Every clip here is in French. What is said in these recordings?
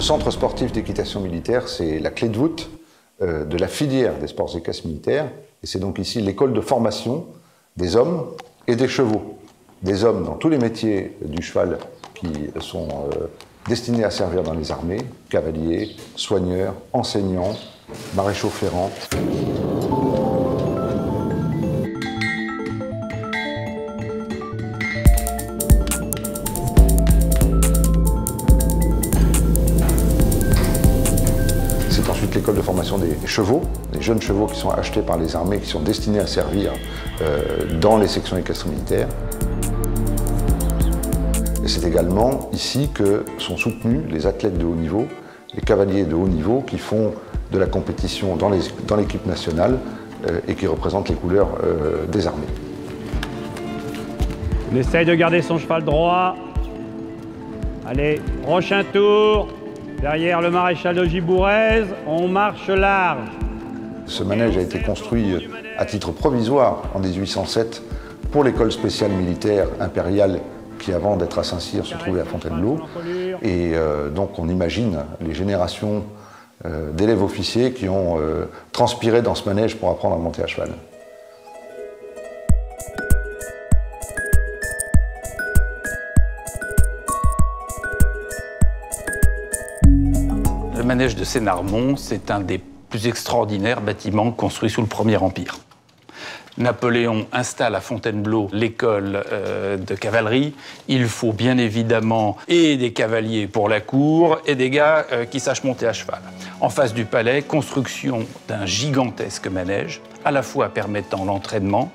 centre sportif d'équitation militaire, c'est la clé de voûte de la filière des sports équestres militaires. Et c'est donc ici l'école de formation des hommes et des chevaux. Des hommes dans tous les métiers du cheval qui sont destinés à servir dans les armées, cavaliers, soigneurs, enseignants, maréchaux ferrants. C'est ensuite l'école de formation des chevaux, des jeunes chevaux qui sont achetés par les armées, qui sont destinés à servir dans les sections équestres militaires. Et c'est également ici que sont soutenus les athlètes de haut niveau, les cavaliers de haut niveau qui font de la compétition dans l'équipe nationale et qui représentent les couleurs des armées. On essaye de garder son cheval droit. Allez, prochain tour. Derrière le maréchal de Gibourez, on marche large. Ce manège a été construit à titre provisoire en 1807 pour l'école spéciale militaire impériale qui, avant d'être à Saint-Cyr, se trouvait à Fontainebleau. Et donc on imagine les générations d'élèves officiers qui ont transpiré dans ce manège pour apprendre à monter à cheval. Le manège de Sénarmont, c'est un des plus extraordinaires bâtiments construits sous le Premier Empire. Napoléon installe à Fontainebleau l'école de cavalerie. Il faut bien évidemment et des cavaliers pour la cour et des gars qui sachent monter à cheval. En face du palais, construction d'un gigantesque manège, à la fois permettant l'entraînement,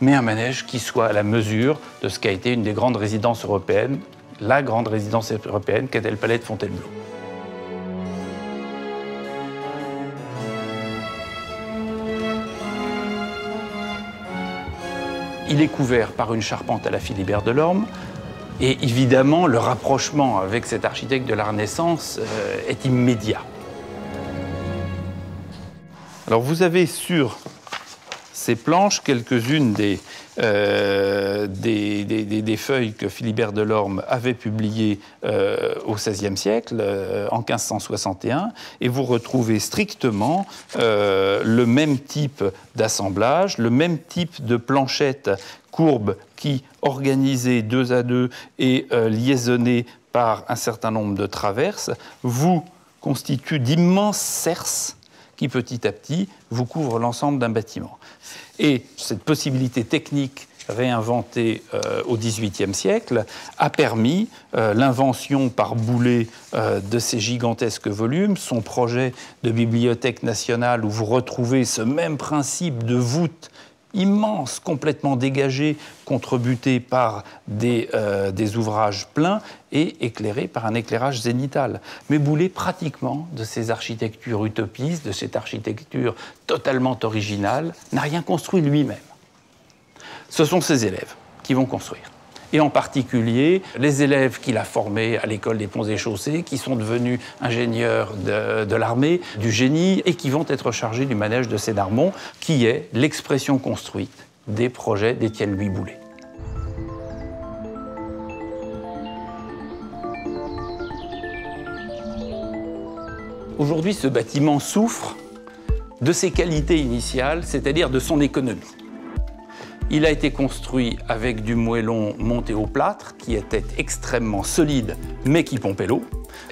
mais un manège qui soit à la mesure de ce qu'a été une des grandes résidences européennes, la grande résidence européenne qu'était le palais de Fontainebleau. Il est couvert par une charpente à la Philibert Delorme. Et évidemment, le rapprochement avec cet architecte de la Renaissance est immédiat. Alors vous avez sur ces planches quelques-unes des feuilles que Philibert Delorme avait publiées au XVIe siècle, en 1561, et vous retrouvez strictement le même type d'assemblage, le même type de planchette courbe qui, organisée 2 à 2 et liaisonnée par un certain nombre de traverses, vous constitue d'immenses cerces qui, petit à petit, vous couvrent l'ensemble d'un bâtiment. Et cette possibilité technique réinventée au XVIIIe siècle a permis l'invention par Boulay de ces gigantesques volumes, son projet de bibliothèque nationale où vous retrouvez ce même principe de voûte immense, complètement dégagé, contrebuté par des ouvrages pleins et éclairé par un éclairage zénital. Mais Boulay, pratiquement, de ces architectures utopistes, de cette architecture totalement originale, n'a rien construit lui-même. Ce sont ses élèves qui vont construire. Et en particulier, les élèves qu'il a formés à l'école des Ponts et Chaussées, qui sont devenus ingénieurs de l'armée, du génie, et qui vont être chargés du manège de Sénarmont, qui est l'expression construite des projets d'Étienne-Louis Boulay. Aujourd'hui, ce bâtiment souffre de ses qualités initiales, c'est-à-dire de son économie. Il a été construit avec du moellon monté au plâtre, qui était extrêmement solide, mais qui pompait l'eau.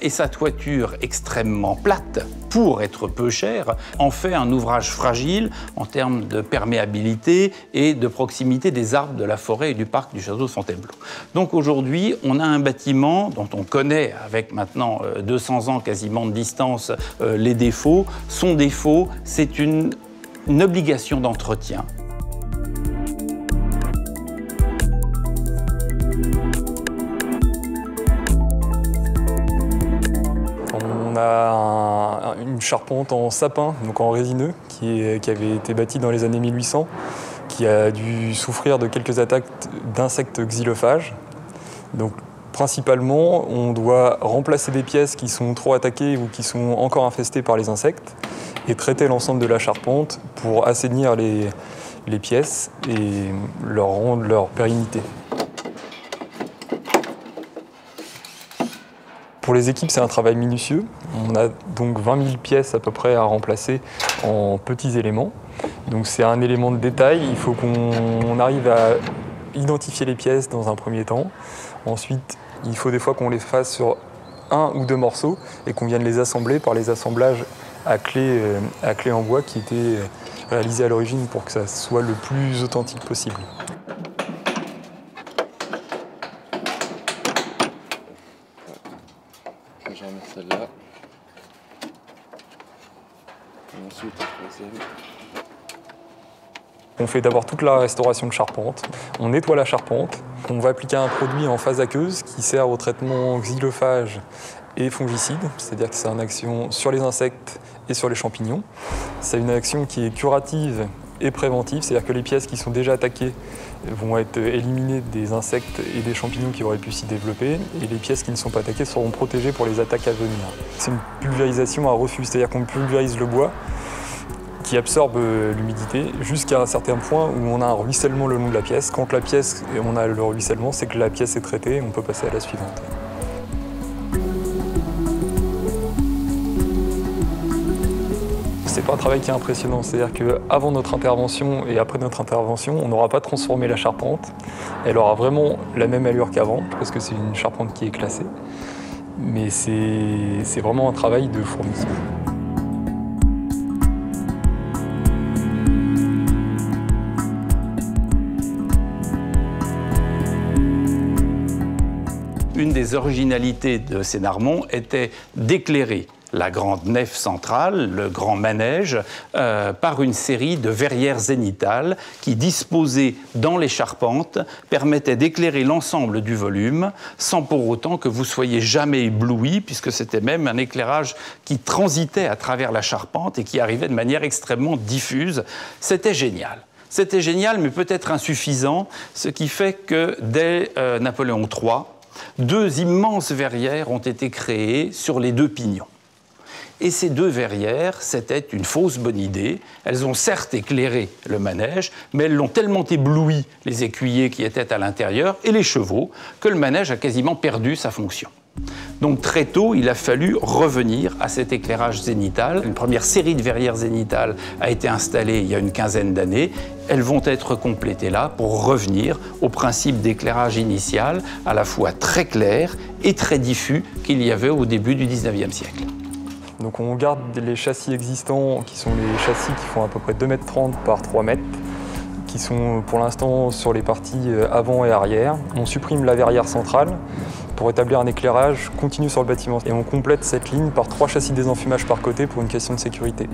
Et sa toiture extrêmement plate, pour être peu chère, en fait un ouvrage fragile en termes de perméabilité et de proximité des arbres de la forêt et du parc du château de Fontainebleau. Donc aujourd'hui, on a un bâtiment dont on connaît, avec maintenant 200 ans quasiment de distance, les défauts. Son défaut, c'est une obligation d'entretien. On a une charpente en sapin, donc en résineux, qui avait été bâtie dans les années 1800, qui a dû souffrir de quelques attaques d'insectes xylophages. Donc, principalement, on doit remplacer des pièces qui sont trop attaquées ou qui sont encore infestées par les insectes et traiter l'ensemble de la charpente pour assainir les pièces et leur rendre leur pérennité. Pour les équipes, c'est un travail minutieux. On a donc 20 000 pièces à peu près à remplacer en petits éléments. Donc c'est un élément de détail. Il faut qu'on arrive à identifier les pièces dans un premier temps. Ensuite, il faut des fois qu'on les fasse sur 1 ou 2 morceaux et qu'on vienne les assembler par les assemblages à clé en bois qui étaient réalisés à l'origine pour que ça soit le plus authentique possible. Je vais remettre celle-là. Et ensuite, la troisième. On fait d'abord toute la restauration de charpente. On nettoie la charpente. On va appliquer un produit en phase aqueuse qui sert au traitement xylophage et fongicide, c'est-à-dire que c'est une action sur les insectes et sur les champignons. C'est une action qui est curative et préventive, c'est-à-dire que les pièces qui sont déjà attaquées vont être éliminées des insectes et des champignons qui auraient pu s'y développer, et les pièces qui ne sont pas attaquées seront protégées pour les attaques à venir. C'est une pulvérisation à refus, c'est-à-dire qu'on pulvérise le bois qui absorbe l'humidité jusqu'à un certain point où on a un ruissellement le long de la pièce. Quand on a le ruissellement, c'est que la pièce est traitée et on peut passer à la suivante. C'est pas un travail qui est impressionnant, c'est-à-dire qu'avant notre intervention et après notre intervention, on n'aura pas transformé la charpente. Elle aura vraiment la même allure qu'avant, parce que c'est une charpente qui est classée. Mais c'est vraiment un travail de fourmi. Une des originalités de Sénarmont était d'éclairer la grande nef centrale, le grand manège, par une série de verrières zénitales qui, disposées dans les charpentes, permettaient d'éclairer l'ensemble du volume sans pour autant que vous soyez jamais ébloui, puisque c'était même un éclairage qui transitait à travers la charpente et qui arrivait de manière extrêmement diffuse. C'était génial. C'était génial, mais peut-être insuffisant, ce qui fait que dès Napoléon III, 2 immenses verrières ont été créées sur les 2 pignons. Et ces 2 verrières, c'était une fausse bonne idée. Elles ont certes éclairé le manège, mais elles l'ont tellement ébloui, les écuyers qui étaient à l'intérieur, et les chevaux, que le manège a quasiment perdu sa fonction. Donc très tôt, il a fallu revenir à cet éclairage zénital. Une première série de verrières zénitales a été installée il y a une quinzaine d'années. Elles vont être complétées là pour revenir au principe d'éclairage initial, à la fois très clair et très diffus qu'il y avait au début du XIXe siècle. Donc on garde les châssis existants, qui sont les châssis qui font à peu près 2,30 m par 3 m, qui sont pour l'instant sur les parties avant et arrière. On supprime la verrière centrale pour établir un éclairage continu sur le bâtiment. Et on complète cette ligne par 3 châssis désenfumage par côté pour une question de sécurité.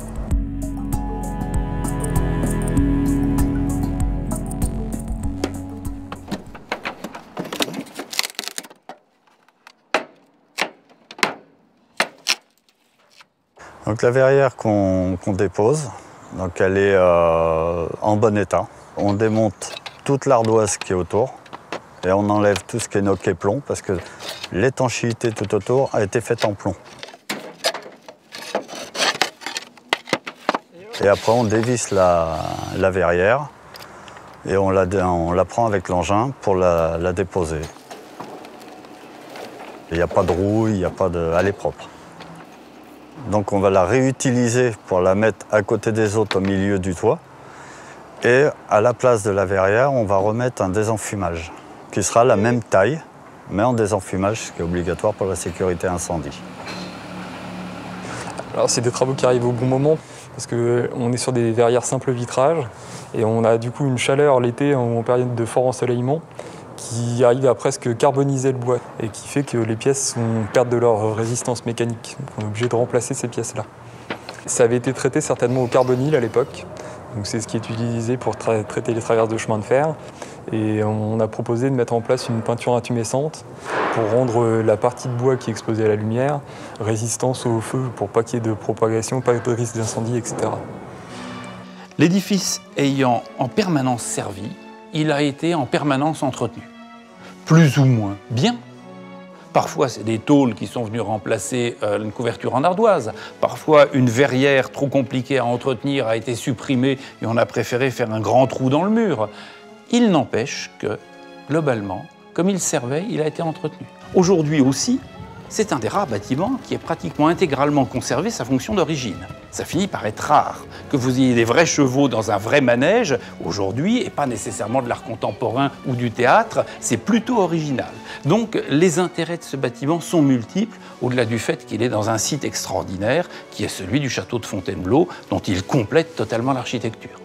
Donc la verrière qu'on dépose, donc elle est en bon état. On démonte toute l'ardoise qui est autour et on enlève tout ce qui est noc et plomb parce que l'étanchéité tout autour a été faite en plomb. Et après on dévisse la verrière et on la prend avec l'engin pour la déposer. Il n'y a pas de rouille, elle est propre. Donc on va la réutiliser pour la mettre à côté des autres au milieu du toit. Et à la place de la verrière, on va remettre un désenfumage qui sera la même taille, mais en désenfumage, ce qui est obligatoire pour la sécurité incendie. Alors c'est des travaux qui arrivent au bon moment parce qu'on est sur des verrières simple vitrage et on a du coup une chaleur l'été en période de fort ensoleillement qui arrive à presque carboniser le bois et qui fait que les pièces perdent de leur résistance mécanique. Donc on est obligé de remplacer ces pièces-là. Ça avait été traité certainement au carbonyle à l'époque. C'est ce qui est utilisé pour traiter les traverses de chemin de fer. Et on a proposé de mettre en place une peinture intumescente pour rendre la partie de bois qui est exposée à la lumière résistante au feu pour pas qu'il y ait de propagation, pas de risque d'incendie, etc. L'édifice ayant en permanence servi, il a été en permanence entretenu. Plus ou moins bien. Parfois, c'est des tôles qui sont venues remplacer une couverture en ardoise. Parfois, une verrière trop compliquée à entretenir a été supprimée et on a préféré faire un grand trou dans le mur. Il n'empêche que, globalement, comme il servait, il a été entretenu. Aujourd'hui aussi, c'est un des rares bâtiments qui est pratiquement intégralement conservé sa fonction d'origine. Ça finit par être rare que vous ayez des vrais chevaux dans un vrai manège aujourd'hui, et pas nécessairement de l'art contemporain ou du théâtre, c'est plutôt original. Donc les intérêts de ce bâtiment sont multiples, au-delà du fait qu'il est dans un site extraordinaire, qui est celui du château de Fontainebleau, dont il complète totalement l'architecture.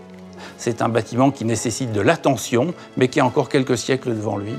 C'est un bâtiment qui nécessite de l'attention, mais qui a encore quelques siècles devant lui.